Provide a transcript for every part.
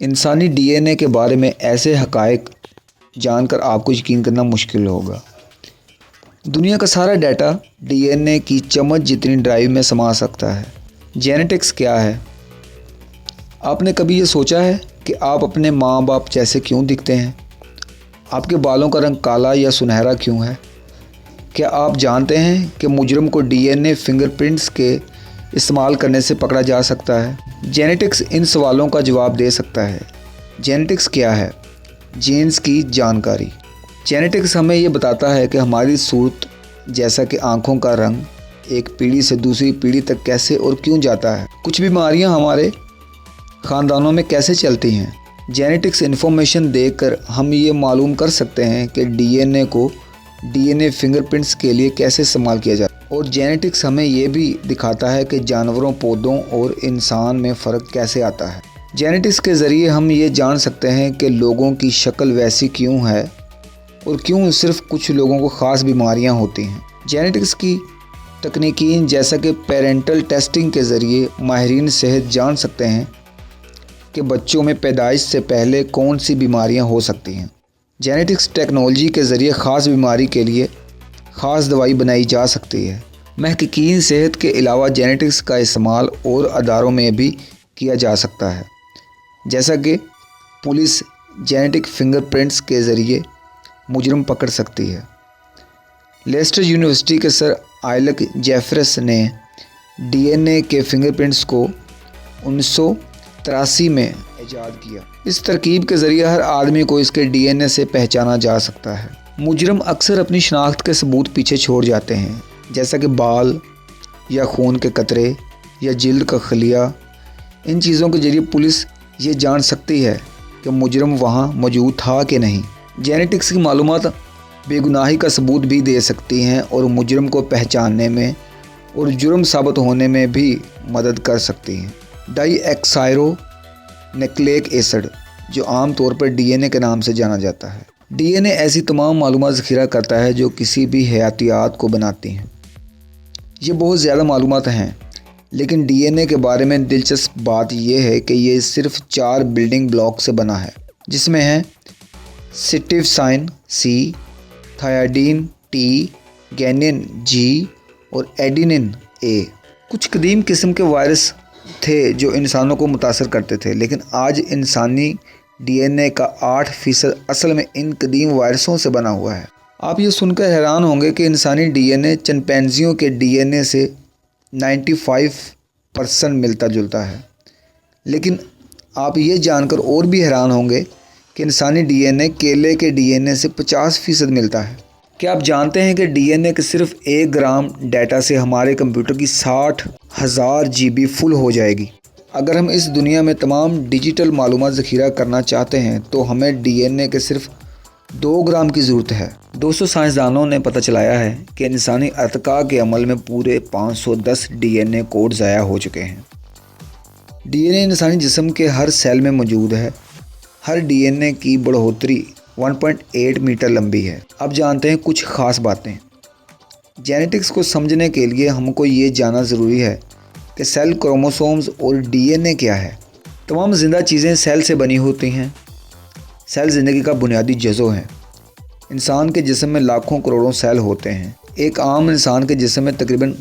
इंसानी डीएनए के बारे में ऐसे हक़ाइक़ जानकर आपको यकीन करना मुश्किल होगा। दुनिया का सारा डाटा डीएनए की चम्मच जितनी ड्राइव में समा सकता है। जेनेटिक्स क्या है? आपने कभी ये सोचा है कि आप अपने माँ बाप जैसे क्यों दिखते हैं? आपके बालों का रंग काला या सुनहरा क्यों है? क्या आप जानते हैं कि मुजरिम को डीएनए फिंगरप्रिंट्स के इस्तेमाल करने से पकड़ा जा सकता है? जेनेटिक्स इन सवालों का जवाब दे सकता है। जेनेटिक्स क्या है? जीन्स की जानकारी। जेनेटिक्स हमें ये बताता है कि हमारी सूरत जैसा कि आँखों का रंग एक पीढ़ी से दूसरी पीढ़ी तक कैसे और क्यों जाता है। कुछ बीमारियाँ हमारे ख़ानदानों में कैसे चलती हैं। जेनेटिक्स इन्फॉर्मेशन देखकर हम ये मालूम कर सकते हैं कि डीएनए को डीएनए फिंगरप्रिंट्स के लिए कैसे इस्तेमाल किया जाता है। और जेनेटिक्स हमें ये भी दिखाता है कि जानवरों, पौधों और इंसान में फ़र्क कैसे आता है। जेनेटिक्स के ज़रिए हम ये जान सकते हैं कि लोगों की शक्ल वैसी क्यों है और क्यों सिर्फ कुछ लोगों को ख़ास बीमारियां होती हैं। जेनेटिक्स की तकनीकीन जैसा कि पेरेंटल टेस्टिंग के ज़रिए माहिरीन सेहत जान सकते हैं कि बच्चों में पैदाइश से पहले कौन सी बीमारियां हो सकती हैं। जेनेटिक्स टेक्नोलॉजी के ज़रिए ख़ास बीमारी के लिए ख़ास दवाई बनाई जा सकती है। महक़क़ीन सेहत के अलावा जेनेटिक्स का इस्तेमाल और अदारों में भी किया जा सकता है, जैसा कि पुलिस जेनेटिक फिंगरप्रिंट्स के ज़रिए मुजरिम पकड़ सकती है। लेस्टर यूनिवर्सिटी के सर आइलक जेफरस ने डीएनए के फिंगरप्रिंट्स को 1983 में ईजाद किया। इस तरकीब के ज़रिए हर आदमी को इसके डीएनए से पहचाना जा सकता है। मुजरिम अक्सर अपनी शनाख्त के सबूत पीछे छोड़ जाते हैं, जैसा कि बाल या खून के कतरे या जिल्द का खलिया। इन चीज़ों के ज़रिए पुलिस ये जान सकती है कि मुजरिम वहाँ मौजूद था कि नहीं। जेनेटिक्स की मालूमात बेगुनाही का सबूत भी दे सकती हैं और मुजरिम को पहचानने में और जुर्म साबित होने में भी मदद कर सकती हैं। डाईऑक्साइरो न्यूक्लिक एसिड, जो आम तौर पर डीएनए के नाम से जाना जाता है। डीएनए ऐसी तमाम मालूमात ज़ख़ीरा करता है जो किसी भी हयातियात को बनाती हैं। ये बहुत ज़्यादा मालूमात हैं, लेकिन डीएनए के बारे में दिलचस्प बात यह है कि ये सिर्फ 4 बिल्डिंग ब्लॉक से बना है, जिसमें है सिटिवसाइन सी, थायाडीन टी, गैनिन जी और एडिनिन ए। कुछ कदीम किस्म के वायरस थे जो इंसानों को मुतासर करते थे, लेकिन आज इंसानी डीएनए का 8% असल में इन कदीम वायरसों से बना हुआ है। आप ये सुनकर हैरान होंगे कि इंसानी डीएनए चिंपैंजियों के डीएनए से 95% मिलता जुलता है, लेकिन आप ये जानकर और भी हैरान होंगे कि इंसानी डीएनए केले के डीएनए से 50% मिलता है। क्या आप जानते हैं कि डीएनए के सिर्फ 1 ग्राम डाटा से हमारे कंप्यूटर की 60,000 GB फुल हो जाएगी। अगर हम इस दुनिया में तमाम डिजिटल मालूमात ज़ख़ीरा करना चाहते हैं तो हमें डीएनए के सिर्फ 2 ग्राम की ज़रूरत है। 200 साइंसदानों ने पता चलाया है कि इंसानी अर्तक़ा के अमल में पूरे 510 डीएनए कोड ज़ाया हो चुके हैं। डीएनए इंसानी जिस्म के हर सेल में मौजूद है। हर डीएनए की बढ़ोतरी 1.8 मीटर लंबी है। अब जानते हैं कुछ ख़ास बातें। जेनेटिक्स को समझने के लिए हमको ये जानना ज़रूरी है कि सेल, क्रोमोसोम्स और डीएनए क्या है। तमाम ज़िंदा चीज़ें सेल से बनी होती हैं। सेल ज़िंदगी का बुनियादी जज़ो है। इंसान के जिस्म में लाखों करोड़ों सेल होते हैं। एक आम इंसान के जिस्म में तकरीबन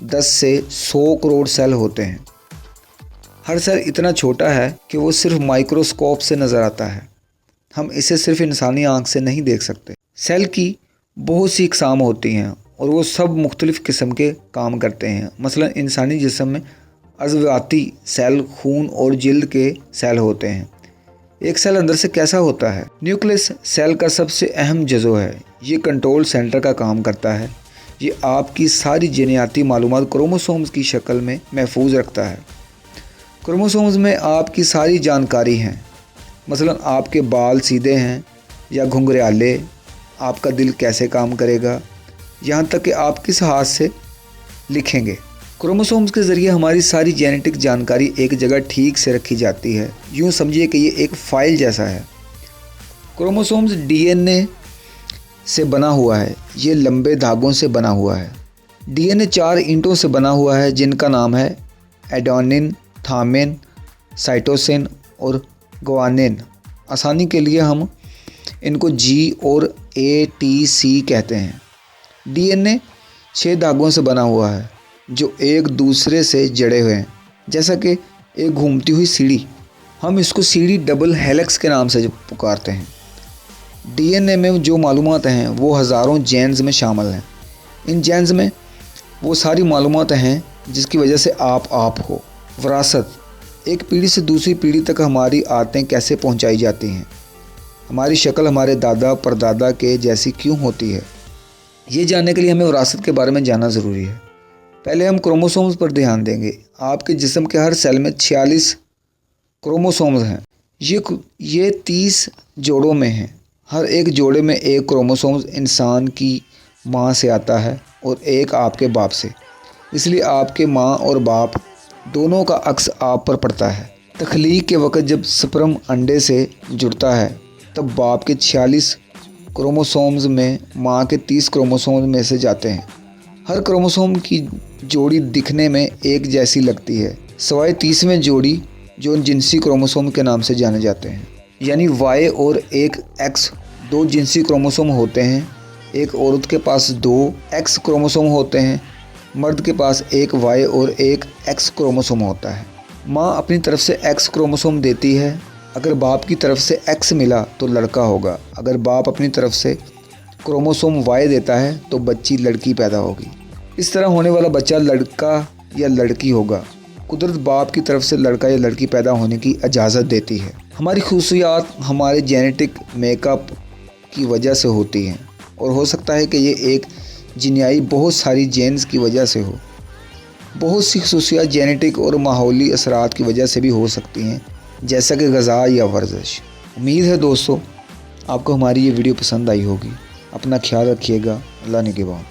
10 से 100 करोड़ सेल होते हैं। हर सेल इतना छोटा है कि वो सिर्फ माइक्रोस्कोप से नज़र आता है। हम इसे सिर्फ इंसानी आँख से नहीं देख सकते। सेल की बहुत सी इक़साम होती हैं और वो सब मुख्तलिफ़ किस्म के काम करते हैं। मसलन इंसानी जिस्म में अज़वाती सेल, खून और जिल्द के सेल होते हैं। एक सेल अंदर से कैसा होता है? न्यूक्लियस सेल का सबसे अहम जज़ो है। ये कंट्रोल सेंटर का काम करता है। ये आपकी सारी जीनियाती मालूमात क्रोमोसोम्स की शक्ल में महफूज रखता है। क्रोमोसोम्स में आपकी सारी जानकारी है। मसलन आपके बाल सीधे हैं या घुंघराले, आपका दिल कैसे काम करेगा, यहाँ तक कि आप किस हाथ से लिखेंगे। क्रोमोसोम्स के ज़रिए हमारी सारी जेनेटिक जानकारी एक जगह ठीक से रखी जाती है। यूँ समझिए कि ये एक फ़ाइल जैसा है। क्रोमोसोम्स डीएनए से बना हुआ है। ये लंबे धागों से बना हुआ है। डीएनए 4 ईंटों से बना हुआ है, जिनका नाम है एडेनिन, थामिन, साइटोसिन और ग्वानिन। आसानी के लिए हम इनको G और ATC कहते हैं। DNA 6 धागों से बना हुआ है जो एक दूसरे से जड़े हुए हैं, जैसा कि एक घूमती हुई सीढ़ी। हम इसको सीढ़ी डबल हेलिक्स के नाम से पुकारते हैं। DNA में जो मालूमात हैं वो हज़ारों जेन्स में शामिल हैं। इन जेन्स में वो सारी मालूमात हैं जिसकी वजह से आप हो। विरासत, एक पीढ़ी से दूसरी पीढ़ी तक हमारी आदतें कैसे पहुंचाई जाती हैं। हमारी शक्ल हमारे दादा परदादा के जैसी क्यों होती है, ये जानने के लिए हमें विरासत के बारे में जानना ज़रूरी है। पहले हम क्रोमोसोम्स पर ध्यान देंगे। आपके जिस्म के हर सेल में 46 क्रोमोसोम्स हैं। ये 30 जोड़ों में हैं। हर एक जोड़े में एक क्रोमोसोम्स इंसान की माँ से आता है और एक आपके बाप से। इसलिए आपके माँ और बाप दोनों का अक्स आप पर पड़ता है। तख्लीक के वक़्त जब स्पर्म अंडे से जुड़ता है तब बाप के 46 क्रोमोसोम्स में माँ के 30 क्रोमोसोम्स में से जाते हैं। हर क्रोमोसोम की जोड़ी दिखने में एक जैसी लगती है, सिवाय 30वें जोड़ी जो जिनसी क्रोमोसोम के नाम से जाने जाते हैं। यानी Y और एक X 2 जिनसी क्रोमोसोम होते हैं। एक औरत के पास 2 X क्रोमोसोम होते हैं, मर्द के पास एक Y और एक X क्रोमोसोम होता है। माँ अपनी तरफ से X क्रोमोसोम देती है। अगर बाप की तरफ से X मिला तो लड़का होगा। अगर बाप अपनी तरफ से क्रोमोसोम Y देता है तो बच्ची लड़की पैदा होगी। इस तरह होने वाला बच्चा लड़का या लड़की होगा। कुदरत बाप की तरफ से लड़का या लड़की पैदा होने की इजाज़त देती है। हमारी खूबियात हमारे जेनेटिक मेकअप की वजह से होती हैं और हो सकता है कि ये एक जीनियाई बहुत सारी जेन्स की वजह से हो। बहुत सी खूबियात जेनेटिक और माहौली असरात की वजह से भी हो सकती हैं, जैसा कि ग़िज़ा या वर्जिश। उम्मीद है दोस्तों आपको हमारी ये वीडियो पसंद आई होगी। अपना ख्याल रखिएगा। अल्लाह निगहबान।